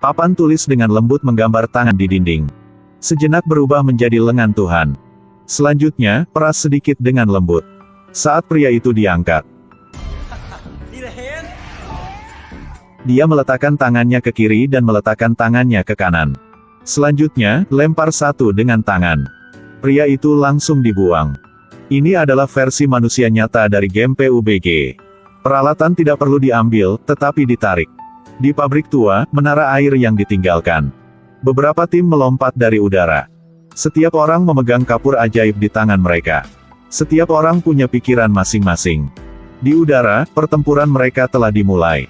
Papan tulis dengan lembut menggambar tangan di dinding. Sejenak berubah menjadi lengan Tuhan. Selanjutnya, peras sedikit dengan lembut. Saat pria itu diangkat, dia meletakkan tangannya ke kiri dan meletakkan tangannya ke kanan. Selanjutnya, lempar satu dengan tangan. Pria itu langsung dibuang. Ini adalah versi manusia nyata dari game PUBG. Peralatan tidak perlu diambil, tetapi ditarik. Di pabrik tua, menara air yang ditinggalkan. Beberapa tim melompat dari udara. Setiap orang memegang kapur ajaib di tangan mereka. Setiap orang punya pikiran masing-masing. Di udara, pertempuran mereka telah dimulai.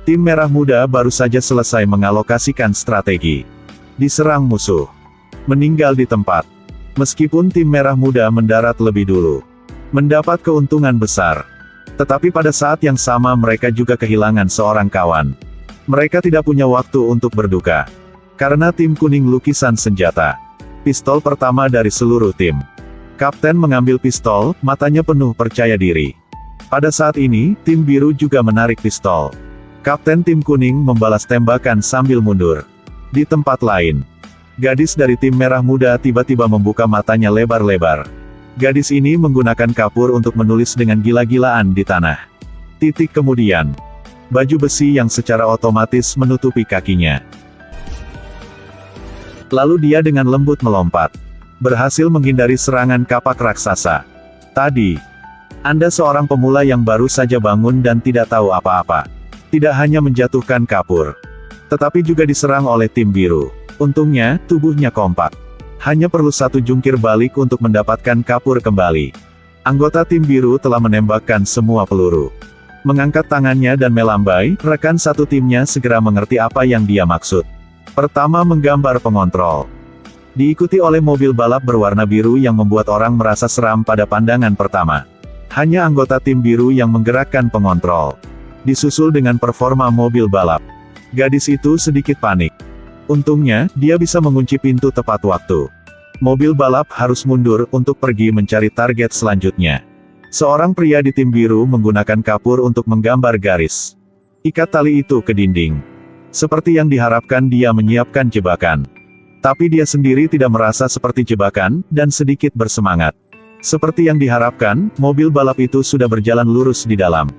Tim Merah Muda baru saja selesai mengalokasikan strategi. Diserang musuh. Meninggal di tempat. Meskipun tim Merah Muda mendarat lebih dulu. Mendapat keuntungan besar. Tetapi pada saat yang sama mereka juga kehilangan seorang kawan. Mereka tidak punya waktu untuk berduka. Karena tim kuning lukisan senjata. Pistol pertama dari seluruh tim. Kapten mengambil pistol, matanya penuh percaya diri. Pada saat ini, tim biru juga menarik pistol. Kapten tim kuning membalas tembakan sambil mundur. Di tempat lain, gadis dari tim Merah Muda tiba-tiba membuka matanya lebar-lebar. Gadis ini menggunakan kapur untuk menulis dengan gila-gilaan di tanah. Titik kemudian, baju besi yang secara otomatis menutupi kakinya. Lalu dia dengan lembut melompat. Berhasil menghindari serangan kapak raksasa. Tadi, Anda seorang pemula yang baru saja bangun dan tidak tahu apa-apa. Tidak hanya menjatuhkan kapur, tetapi juga diserang oleh tim biru. Untungnya, tubuhnya kompak. Hanya perlu satu jungkir balik untuk mendapatkan kapur kembali. Anggota tim biru telah menembakkan semua peluru. Mengangkat tangannya dan melambai, rekan satu timnya segera mengerti apa yang dia maksud. Pertama menggambar pengontrol. Diikuti oleh mobil balap berwarna biru yang membuat orang merasa seram pada pandangan pertama. Hanya anggota tim biru yang menggerakkan pengontrol. Disusul dengan performa mobil balap. Gadis itu sedikit panik. Untungnya, dia bisa mengunci pintu tepat waktu. Mobil balap harus mundur untuk pergi mencari target selanjutnya. Seorang pria di tim biru menggunakan kapur untuk menggambar garis. Ikat tali itu ke dinding. Seperti yang diharapkan dia menyiapkan jebakan. Tapi dia sendiri tidak merasa seperti jebakan, dan sedikit bersemangat. Seperti yang diharapkan, mobil balap itu sudah berjalan lurus di dalam.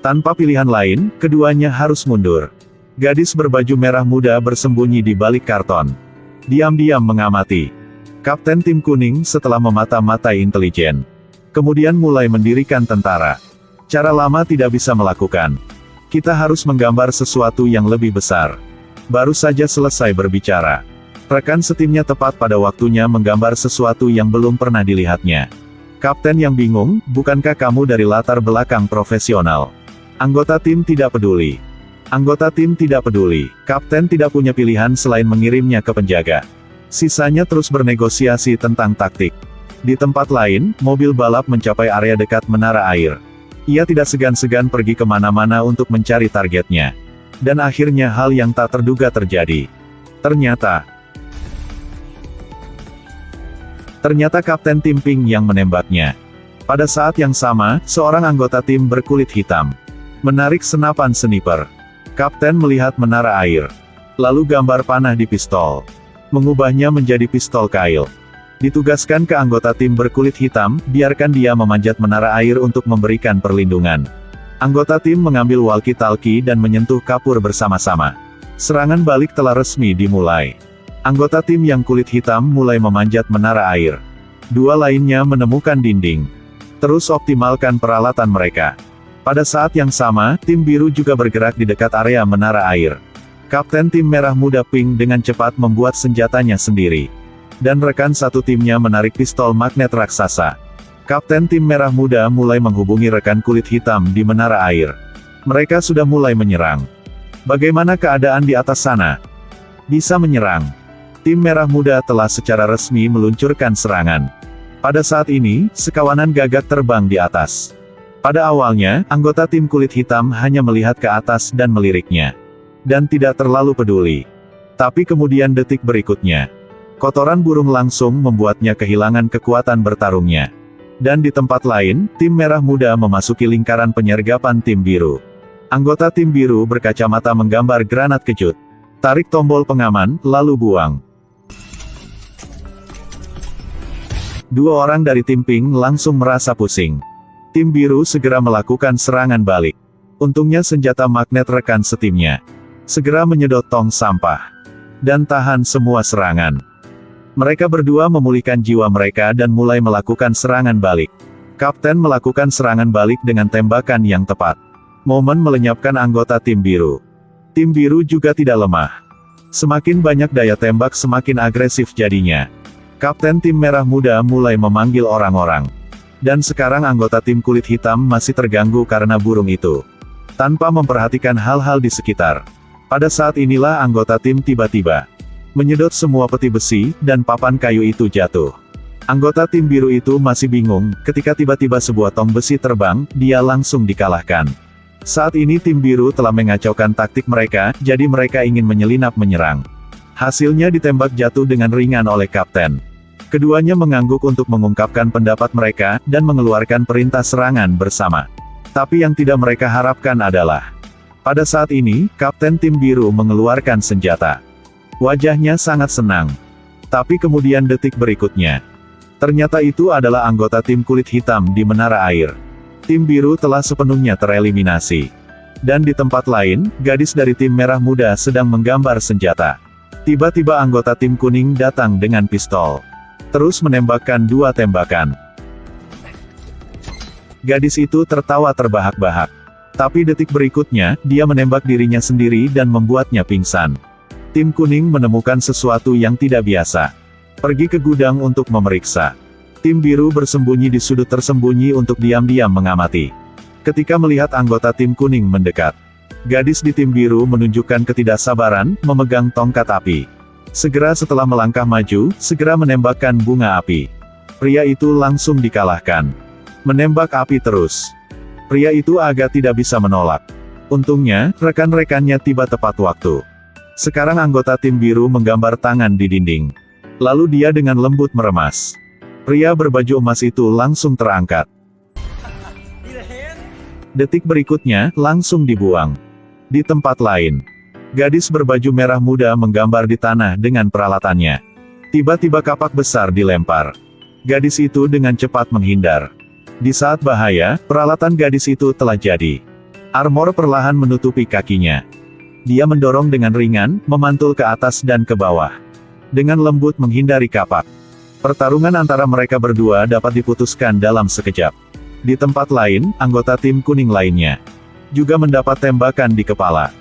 Tanpa pilihan lain, keduanya harus mundur. Gadis berbaju merah muda bersembunyi di balik karton. Diam-diam mengamati. Kapten tim kuning setelah memata-matai intelijen. Kemudian mulai mendirikan tentara. Cara lama tidak bisa melakukan. Kita harus menggambar sesuatu yang lebih besar. Baru saja selesai berbicara. Rekan setimnya tepat pada waktunya menggambar sesuatu yang belum pernah dilihatnya. Kapten yang bingung, bukankah kamu dari latar belakang profesional? Anggota tim tidak peduli. Anggota tim tidak peduli. Kapten tidak punya pilihan selain mengirimnya ke penjaga. Sisanya terus bernegosiasi tentang taktik. Di tempat lain, mobil balap mencapai area dekat menara air. Ia tidak segan-segan pergi kemana-mana untuk mencari targetnya. Dan akhirnya hal yang tak terduga terjadi. Ternyata Kapten tim pink yang menembaknya. Pada saat yang sama, seorang anggota tim berkulit hitam menarik senapan sniper. Kapten melihat menara air. Lalu gambar panah di pistol. Mengubahnya menjadi pistol kail. Ditugaskan ke anggota tim berkulit hitam, biarkan dia memanjat menara air untuk memberikan perlindungan. Anggota tim mengambil walkie-talkie dan menyentuh kapur bersama-sama. Serangan balik telah resmi dimulai. Anggota tim yang kulit hitam mulai memanjat menara air. Dua lainnya menemukan dinding. Terus optimalkan peralatan mereka. Pada saat yang sama, tim biru juga bergerak di dekat area menara air. Kapten tim merah muda pink dengan cepat membuat senjatanya sendiri. Dan rekan satu timnya menarik pistol magnet raksasa. Kapten tim merah muda mulai menghubungi rekan kulit hitam di menara air. Mereka sudah mulai menyerang. Bagaimana keadaan di atas sana? Bisa menyerang. Tim merah muda telah secara resmi meluncurkan serangan. Pada saat ini, sekawanan gagak terbang di atas. Pada awalnya, anggota tim kulit hitam hanya melihat ke atas dan meliriknya. Dan tidak terlalu peduli. Tapi kemudian detik berikutnya, kotoran burung langsung membuatnya kehilangan kekuatan bertarungnya. Dan di tempat lain, tim merah muda memasuki lingkaran penyergapan tim biru. Anggota tim biru berkacamata menggambar granat kejut. Tarik tombol pengaman, lalu buang. Dua orang dari tim pink langsung merasa pusing. Tim biru segera melakukan serangan balik. Untungnya senjata magnet rekan setimnya segera menyedot tong sampah dan tahan semua serangan. Mereka berdua memulihkan jiwa mereka dan mulai melakukan serangan balik. Kapten melakukan serangan balik dengan tembakan yang tepat. Momen melenyapkan anggota tim biru. Tim biru juga tidak lemah. Semakin banyak daya tembak semakin agresif jadinya. Kapten tim merah muda mulai memanggil orang-orang. Dan sekarang anggota tim kulit hitam masih terganggu karena burung itu. Tanpa memperhatikan hal-hal di sekitar. Pada saat inilah anggota tim tiba-tiba menyedot semua peti besi, dan papan kayu itu jatuh. Anggota tim biru itu masih bingung, ketika tiba-tiba sebuah tong besi terbang, dia langsung dikalahkan. Saat ini tim biru telah mengacaukan taktik mereka, jadi mereka ingin menyelinap menyerang. Hasilnya ditembak jatuh dengan ringan oleh kapten. Keduanya mengangguk untuk mengungkapkan pendapat mereka, dan mengeluarkan perintah serangan bersama. Tapi yang tidak mereka harapkan adalah, pada saat ini, kapten tim biru mengeluarkan senjata. Wajahnya sangat senang. Tapi kemudian detik berikutnya, ternyata itu adalah anggota tim kulit hitam di menara air. Tim biru telah sepenuhnya tereliminasi. Dan di tempat lain, gadis dari tim merah muda sedang menggambar senjata. Tiba-tiba anggota tim kuning datang dengan pistol. Terus menembakkan 2 tembakan. Gadis itu tertawa terbahak-bahak. Tapi detik berikutnya, dia menembak dirinya sendiri dan membuatnya pingsan. Tim kuning menemukan sesuatu yang tidak biasa. Pergi ke gudang untuk memeriksa. Tim biru bersembunyi di sudut tersembunyi untuk diam-diam mengamati. Ketika melihat anggota tim kuning mendekat, gadis di tim biru menunjukkan ketidaksabaran, memegang tongkat api. Segera setelah melangkah maju, segera menembakkan bunga api. Pria itu langsung dikalahkan. Menembak api terus. Pria itu agak tidak bisa menolak. Untungnya, rekan-rekannya tiba tepat waktu. Sekarang anggota tim biru menggambar tangan di dinding. Lalu dia dengan lembut meremas. Pria berbaju emas itu langsung terangkat. Detik berikutnya, langsung dibuang. Di tempat lain, gadis berbaju merah muda menggambar di tanah dengan peralatannya. Tiba-tiba kapak besar dilempar. Gadis itu dengan cepat menghindar. Di saat bahaya, peralatan gadis itu telah jadi. Armor perlahan menutupi kakinya. Dia mendorong dengan ringan, memantul ke atas dan ke bawah. Dengan lembut menghindari kapak. Pertarungan antara mereka berdua dapat diputuskan dalam sekejap. Di tempat lain, anggota tim kuning lainnya juga mendapat tembakan di kepala.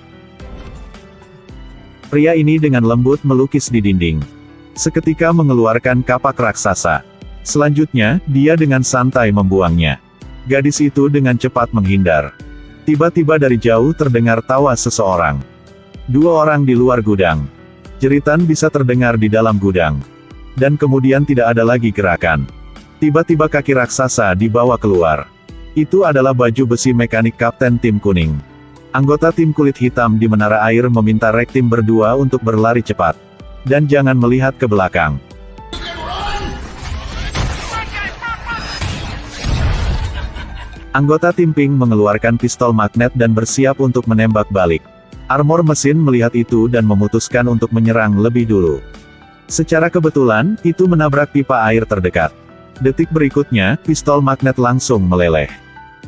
Pria ini dengan lembut melukis di dinding. Seketika mengeluarkan kapak raksasa. Selanjutnya, dia dengan santai membuangnya. Gadis itu dengan cepat menghindar. Tiba-tiba dari jauh terdengar tawa seseorang. 2 orang di luar gudang. Jeritan bisa terdengar di dalam gudang. Dan kemudian tidak ada lagi gerakan. Tiba-tiba kaki raksasa dibawa keluar. Itu adalah baju besi mekanik kapten tim kuning. Anggota tim kulit hitam di menara air meminta rek tim berdua untuk berlari cepat. Dan jangan melihat ke belakang. Anggota tim pink mengeluarkan pistol magnet dan bersiap untuk menembak balik. Armor mesin melihat itu dan memutuskan untuk menyerang lebih dulu. Secara kebetulan, itu menabrak pipa air terdekat. Detik berikutnya, pistol magnet langsung meleleh.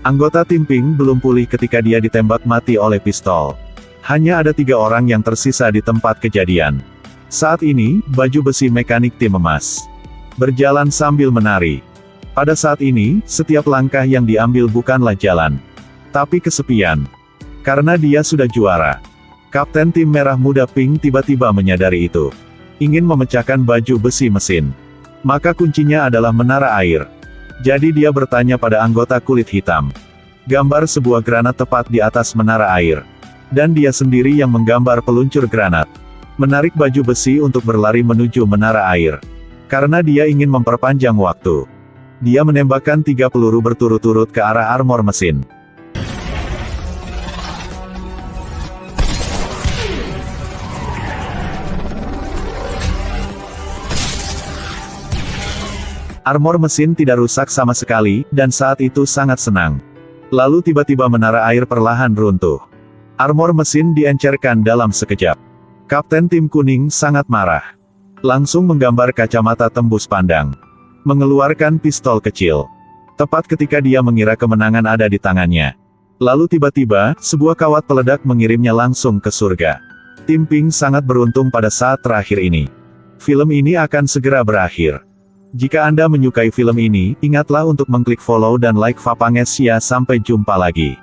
Anggota tim pink belum pulih ketika dia ditembak mati oleh pistol. Hanya ada 3 orang yang tersisa di tempat kejadian. Saat ini, baju besi mekanik tim emas berjalan sambil menari. Pada saat ini, setiap langkah yang diambil bukanlah jalan, tapi kesepian. Karena dia sudah juara. Kapten tim merah muda pink tiba-tiba menyadari itu. Ingin memecahkan baju besi mesin. Maka kuncinya adalah menara air. Jadi dia bertanya pada anggota kulit hitam. Gambar sebuah granat tepat di atas menara air. Dan dia sendiri yang menggambar peluncur granat. Menarik baju besi untuk berlari menuju menara air. Karena dia ingin memperpanjang waktu. Dia menembakkan 3 peluru berturut-turut ke arah armor mesin. Armor mesin tidak rusak sama sekali, dan saat itu sangat senang. Lalu tiba-tiba menara air perlahan runtuh. Armor mesin diencerkan dalam sekejap. Kapten tim kuning sangat marah. Langsung menggambar kacamata tembus pandang. Mengeluarkan pistol kecil. Tepat ketika dia mengira kemenangan ada di tangannya. Lalu tiba-tiba, sebuah kawat peledak mengirimnya langsung ke surga. Tim Pink sangat beruntung pada saat terakhir ini. Film ini akan segera berakhir. Jika Anda menyukai film ini, ingatlah untuk mengklik follow dan like Vapangesia. Sampai jumpa lagi.